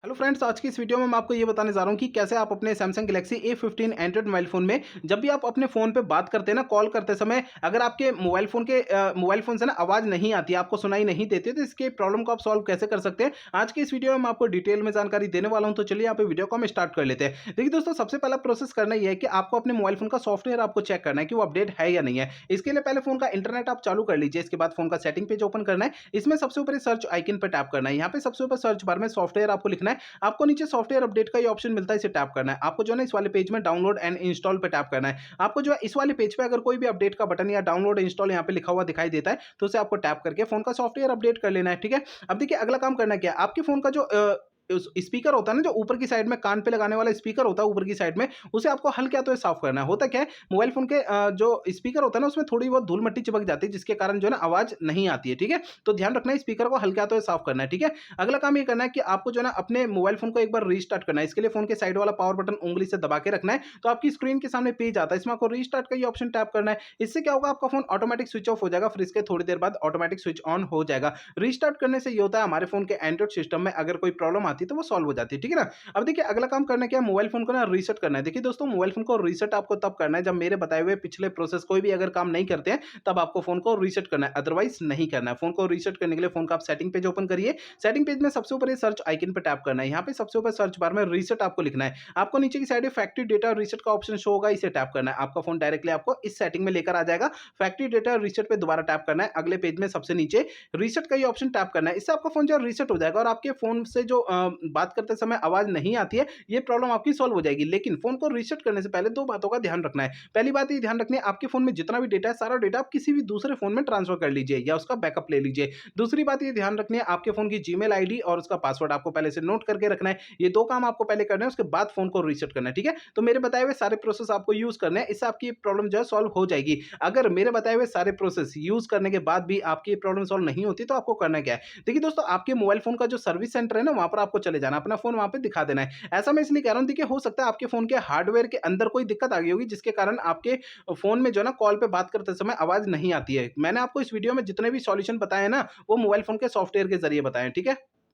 Hello friends, आज की इस वीडियो में मैं आपको ये बताने जा रहा हूँ कि कैसे आप अपने Samsung Galaxy A15 Android mobile phone में जब भी आप अपने फ़ोन पे बात करते हैं ना, कॉल करते समय अगर आपके मोबाइल फ़ोन से ना आवाज़ नहीं आती है, आपको सुनाई नहीं देती है, तो इसके प्रॉब्लम को आप सॉल्व कैसे कर सकते हैं। आज की इस वीडियो में मैं आपको डिटेल में जानकारी देने वाला हूँ, तो चलिए यहाँ पे वीडियो को हम स्टार्ट कर लेते हैं। देखिए दोस्तों, सबसे पहला प्रोसेस करना ये है कि आपको अपने मोबाइल फ़ोन का सॉफ्टवेयर आपको चेक करना है कि वो अपडेट है या नहीं है। इसके लिए पहले फ़ोन का इंटरनेट आप चालू कर लीजिए, इसके बाद फ़ोन का सेटिंग पेज ओपन करना है। इसमें सबसे ऊपर सर्च आइकन पे टैप करना है। यहाँ पे सबसे ऊपर सर्च बार में सॉफ्टवेयर आपको लिखना है। आपको नीचे सॉफ्टवेयर अपडेट का ये ऑप्शन मिलता है, इसे टैप करना है। आपको जो है ना इस वाले पेज में डाउनलोड एंड इंस्टॉल पे टैप करना है। आपको जो है इस वाले पेज पे अगर कोई भी अपडेट का बटन या डाउनलोड इंस्टॉल यहाँ पे लिखा हुआ दिखाई देता है, तो उसे आपको टैप करके फोन का सॉफ्टवेयर अपडेट कर लेना है। ठीक है। अब देखिए अगला काम करना क्या है, आपके फोन का जो स्पीकर होता है ना, जो ऊपर की साइड में कान पे लगाने वाला स्पीकर होता है ऊपर की साइड में, उसे आपको हल्के हाथों से साफ करना है। होता क्या है, मोबाइल फोन के जो स्पीकर होता है ना, उसमें थोड़ी बहुत धूल मिट्टी चिपक जाती है, जिसके कारण जो है ना आवाज नहीं आती है। ठीक है। तो ध्यान रखना है, स्पीकर को हल्के हाथों से साफ करना है। ठीक है। अगला काम ये करना है कि आपको जो है ना अपने मोबाइल फोन को एक बार रीस्टार्ट करना है। इसके लिए फोन के साइड वाला पावर बटन उंगली से दबा के रखना है, तो आपकी स्क्रीन के सामने पेज आता है, इसमें आपको रीस्टार्ट का ये ऑप्शन टैप करना है। इससे क्या होगा, आपका फोन ऑटोमेटिक स्विच ऑफ हो जाएगा, फिर इसके थोड़ी देर बाद ऑटोमेटिक स्विच ऑन हो जाएगा। रीस्टार्ट करने से ये होता है, हमारे फोन के एंड्रॉइड सिस्टम में अगर कोई प्रॉब्लम आती है तो वो सॉल्व हो जाती है। ठीक है ना। अब देखिए अगला काम करना क्या है, मोबाइल फोन को ना रीसेट करना है। देखिए दोस्तों, मोबाइल फोन को रीसेट आपको तब करना है जब मेरे बताए हुए पिछले प्रोसेस कोई भी अगर काम नहीं करते हैं, तब आपको फोन को रीसेट करना है, अदरवाइज नहीं करना है। फोन को रीसेट करने के लिए फोन का आप सेटिंग पेज ओपन करिए। सेटिंग पेज में सबसे ऊपर ये सर्च आइकन पे टैप करना है। यहाँ पे सबसे ऊपर सर्च बार में रीसेट आपको लिखना है। आपको नीचे की साइड फैक्ट्री डेटा रीसेट का ऑप्शन शो होगा, इसे टैप करना है। आपका फोन डायरेक्टली आपको इस सेटिंग में लेकर आ जाएगा। फैक्ट्री डेटा रीसेट पे दोबारा टैप करना है। अगले पेज में सबसे नीचे रीसेट का ये ऑप्शन टैप करना है। इससे आपका फोन जो रीसेट हो जाएगा और आपके फोन से जो बात करते समय आवाज नहीं आती है, ये प्रॉब्लम आपकी सॉल्व हो जाएगी। लेकिन फोन को रीसेट करने से पहले दो बातों का ध्यान रखना है। पहली बात ये ध्यान रखनी है, आपके फोन में जितना भी डेटा है, सारा डेटा आप किसी भी दूसरे फोन में ट्रांसफर कर लीजिए या उसका बैकअप ले लीजिए। दूसरी बात ये ध्यान रखनी है, आपके फोन की जीमेल आईडी और उसका पासवर्ड आपको पहले से नोट करके रखना है। ये दो काम आपको पहले करना है, उसके बाद फोन को रीसेट करना है। ठीक है। तो मेरे बताए हुए सारे प्रोसेस आपको यूज करने हैं, इससे आपकी प्रॉब्लम जो है सॉल्व हो जाएगी। अगर मेरे बताए हुए सारे प्रोसेस यूज करने के बाद भी आपकी प्रॉब्लम सॉल्व नहीं होती, तो आपको करना क्या है, देखिए दोस्तों, आपके मोबाइल फोन का जो सर्विस सेंटर है ना, वहां पर आपको चले जाना, अपना फोन वहां पे दिखा देना है। ऐसा मैं इसलिए कह रहा हूँ, देखिए हो सकता है आपके फोन के हार्डवेयर के अंदर कोई दिक्कत आ गई होगी, जिसके कारण आपके फोन में जो है ना कॉल पे बात करते समय आवाज नहीं आती है। मैंने आपको इस वीडियो में जितने भी सॉल्यूशन बताए हैं ना, वो मोबाइल फोन के सॉफ्टवेयर के जरिए बताए हैं। ठीक है।